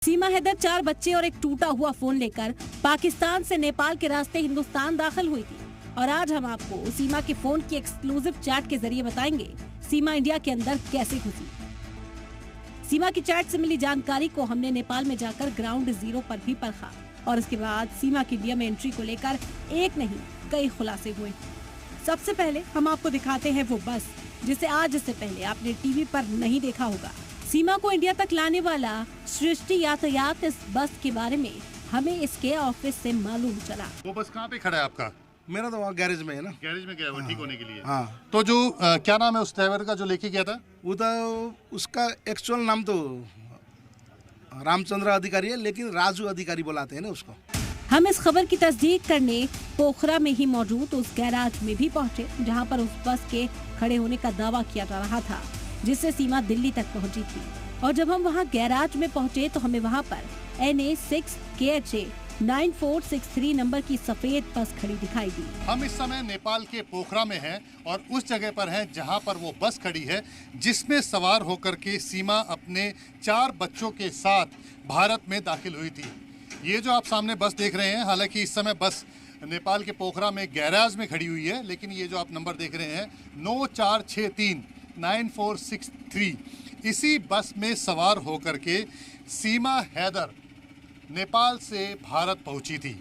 सीमा हैदर 4 बच्चे और एक टूटा हुआ फोन लेकर पाकिस्तान से नेपाल के रास्ते हिंदुस्तान दाखिल हुई थी। और आज हम आपको सीमा के फोन की एक्सक्लूसिव चैट के जरिए बताएंगे सीमा इंडिया के अंदर कैसे घुसी। सीमा की चैट से मिली जानकारी को हमने नेपाल में जाकर ग्राउंड जीरो पर भी परखा और उसके बाद सीमा की इंडिया में एंट्री को लेकर एक नहीं कई खुलासे हुए। सबसे पहले हम आपको दिखाते हैं वो बस जिसे आज से पहले आपने टीवी पर नहीं देखा होगा। सीमा को इंडिया तक लाने वाला सृष्टि यातायात इस बस के बारे में हमें इसके ऑफिस से मालूम चला। वो बस कहाँ पे खड़ा है आपका? मेरा तो वहाँ गैरेज में है ना। गैरेज में गया हुआ ठीक होने के लिए। हाँ। तो जो क्या नाम है उस ड्राइवर का जो लेके गया था? वो तो उसका एक्चुअल नाम तो रामचंद्र अधिकारी है, लेकिन राजू अधिकारी बुलाते हैं ना उसको। हम इस खबर की तस्दीक करने पोखरा में ही मौजूद उस गैराज में भी पहुंचे जहां पर उस बस के खड़े होने का दावा किया जा रहा था जिससे सीमा दिल्ली तक पहुंची थी। और जब हम वहां गैराज में पहुंचे तो हमें वहां पर NA6KHA 9463 नंबर की सफेद बस खड़ी दिखाई दी। हम इस समय नेपाल के पोखरा में हैं और उस जगह पर हैं जहां पर वो बस खड़ी है जिसमें सवार होकर के सीमा अपने 4 बच्चों के साथ भारत में दाखिल हुई थी। ये जो आप सामने बस देख रहे हैं, हालांकि इस समय बस नेपाल के पोखरा में गैराज में खड़ी हुई है, लेकिन ये जो आप नंबर देख रहे हैं 9463 9463, इसी बस में सवार होकर के सीमा हैदर नेपाल से भारत पहुंची थी।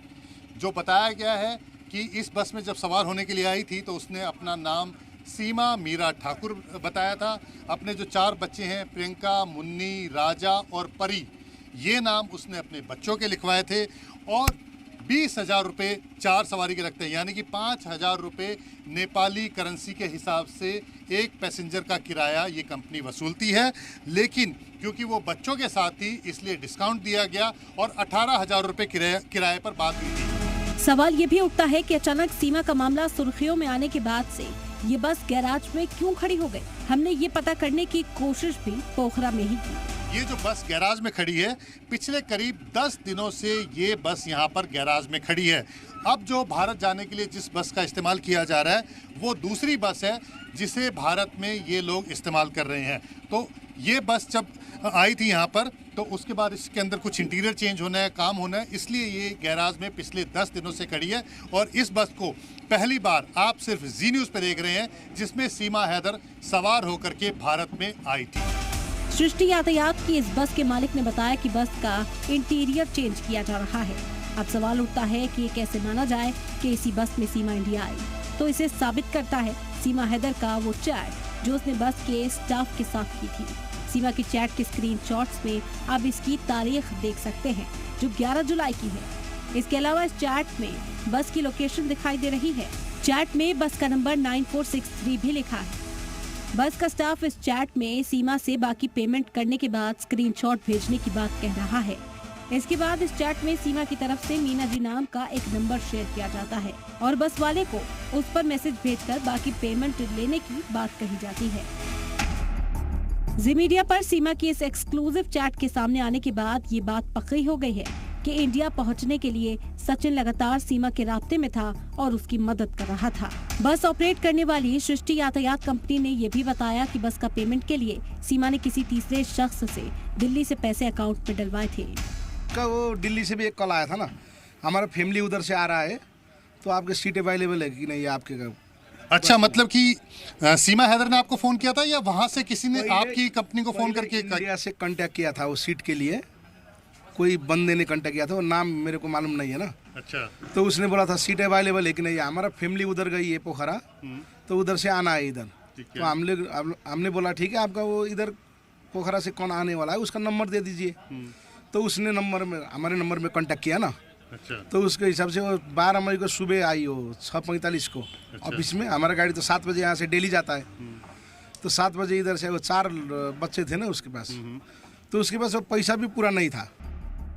जो बताया गया है कि इस बस में जब सवार होने के लिए आई थी तो उसने अपना नाम सीमा मीरा ठाकुर बताया था। अपने जो 4 बच्चे हैं प्रियंका, मुन्नी, राजा और परी, ये नाम उसने अपने बच्चों के लिखवाए थे और 20,000 रुपये 4 सवारी के रखते हैं, यानी कि 5,000 रुपये नेपाली करेंसी के हिसाब से एक पैसेंजर का किराया ये कंपनी वसूलती है। लेकिन क्योंकि वो बच्चों के साथ थी इसलिए डिस्काउंट दिया गया और 18,000 रुपये किराए पर बात हुई थी। सवाल ये भी उठता है कि अचानक सीमा का मामला सुर्खियों में आने के बाद से ये बस गैराज में क्यों खड़ी हो गई। हमने ये पता करने की कोशिश भी पोखरा में ही की। ये जो बस गैराज में खड़ी है, पिछले करीब 10 दिनों से ये बस यहाँ पर गैराज में खड़ी है। अब जो भारत जाने के लिए जिस बस का इस्तेमाल किया जा रहा है वो दूसरी बस है जिसे भारत में ये लोग इस्तेमाल कर रहे हैं। तो ये बस जब आई थी यहाँ पर तो उसके बाद इसके अंदर कुछ इंटीरियर चेंज होना है, काम होना है, इसलिए ये गैराज में पिछले 10 दिनों से खड़ी है। और इस बस को पहली बार आप सिर्फ जी न्यूज़ पर देख रहे हैं जिसमें सीमा हैदर सवार होकर के भारत में आई थी। सृष्टि यातायात की इस बस के मालिक ने बताया कि बस का इंटीरियर चेंज किया जा रहा है। अब सवाल उठता है कि ये कैसे माना जाए कि इसी बस में सीमा इंडिया आई। तो इसे साबित करता है सीमा हैदर का वो चैट जो उसने बस के स्टाफ के साथ की थी। सीमा की चैट के स्क्रीनशॉट्स में आप इसकी तारीख देख सकते हैं जो 11 जुलाई की है। इसके अलावा इस चैट में बस की लोकेशन दिखाई दे रही है। चैट में बस का नंबर 9463 भी लिखा है। बस का स्टाफ इस चैट में सीमा से बाकी पेमेंट करने के बाद स्क्रीनशॉट भेजने की बात कह रहा है। इसके बाद इस चैट में सीमा की तरफ से मीना जी नाम का एक नंबर शेयर किया जाता है और बस वाले को उस पर मैसेज भेजकर बाकी पेमेंट लेने की बात कही जाती है। जी मीडिया पर सीमा की इस एक्सक्लूसिव चैट के सामने आने के बाद ये बात पक्की हो गई है कि इंडिया पहुंचने के लिए सचिन लगातार सीमा के राब्ते में था और उसकी मदद कर रहा था। बस ऑपरेट करने वाली सृष्टि यातायात कंपनी ने ये भी बताया कि बस का पेमेंट के लिए सीमा ने किसी तीसरे शख्स से दिल्ली से पैसे अकाउंट में डलवाए थे। वो दिल्ली से भी एक कॉल आया था ना, हमारा फैमिली उधर से आ रहा है तो आपके सीट अवेलेबल है कि नहीं आपके का। अच्छा, मतलब कि सीमा हैदर ने आपको फ़ोन किया था या वहाँ से किसी ने आपकी कंपनी को फ़ोन करके? इंडिया से कांटेक्ट किया था वो सीट के लिए, कोई बंदे ने कांटेक्ट किया था, वो नाम मेरे को मालूम नहीं है ना। अच्छा। तो उसने बोला था सीट अवेलेबल है कि नहीं, हमारा फैमिली उधर गई है पोखरा तो उधर से आना है इधर। तो हमने बोला ठीक है, आपका वो इधर पोखरा से कौन आने वाला है उसका नंबर दे दीजिए। तो उसने हमारे नंबर में कांटेक्ट किया ना। अच्छा। तो उसके हिसाब से वो 12 मई को सुबह आई हो 6:45 को ऑफिस में। हमारा गाड़ी तो 7 बजे यहाँ से डेली जाता है, तो 7 बजे इधर से वो 4 बच्चे थे ना उसके पास, तो उसके पास वो पैसा भी पूरा नहीं था।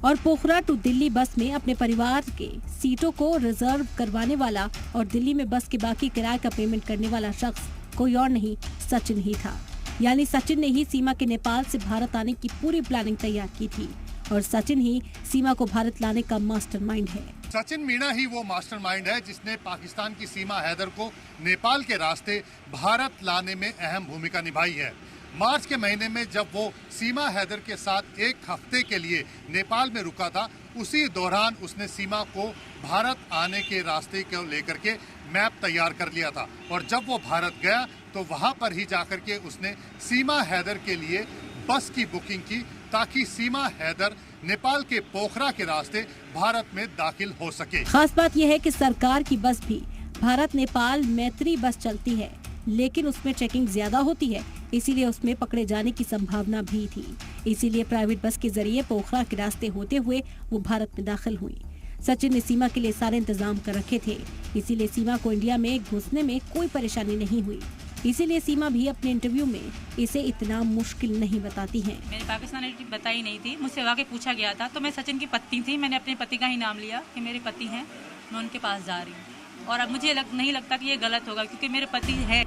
और पोखरा टू दिल्ली बस में अपने परिवार के सीटों को रिजर्व करवाने वाला और दिल्ली में बस के बाकी किराए का पेमेंट करने वाला शख्स कोई और नहीं सचिन ही था। यानी सचिन ने ही सीमा के नेपाल से भारत आने की पूरी प्लानिंग तैयार की थी और सचिन ही सीमा को भारत लाने का मास्टरमाइंड है। सचिन मीणा ही वो मास्टरमाइंड है जिसने पाकिस्तान की सीमा हैदर को नेपाल के रास्ते भारत लाने में अहम भूमिका निभाई है। मार्च के महीने में जब वो सीमा हैदर के साथ एक हफ्ते के लिए नेपाल में रुका था, उसी दौरान उसने सीमा को भारत आने के रास्ते को लेकर के मैप तैयार कर लिया था। और जब वो भारत गया तो वहां पर ही जाकर के उसने सीमा हैदर के लिए बस की बुकिंग की, ताकि सीमा हैदर नेपाल के पोखरा के रास्ते भारत में दाखिल हो सके। खास बात यह है कि सरकार की बस भी भारत नेपाल मैत्री बस चलती है, लेकिन उसमें चेकिंग ज्यादा होती है, इसीलिए उसमें पकड़े जाने की संभावना भी थी। इसीलिए प्राइवेट बस के जरिए पोखरा के रास्ते होते हुए वो भारत में दाखिल हुई। सचिन ने सीमा के लिए सारे इंतजाम कर रखे थे, इसीलिए सीमा को इंडिया में घुसने में कोई परेशानी नहीं हुई। इसीलिए सीमा भी अपने इंटरव्यू में इसे इतना मुश्किल नहीं बताती हैं। मैंने पाकिस्तानिटी बताई नहीं थी, मुझसे वाकई पूछा गया था तो मैं सचिन की पत्नी थी, मैंने अपने पति का ही नाम लिया कि मेरे पति हैं, मैं उनके पास जा रही हूँ। और अब मुझे नहीं लगता कि ये गलत होगा, क्योंकि मेरे पति है।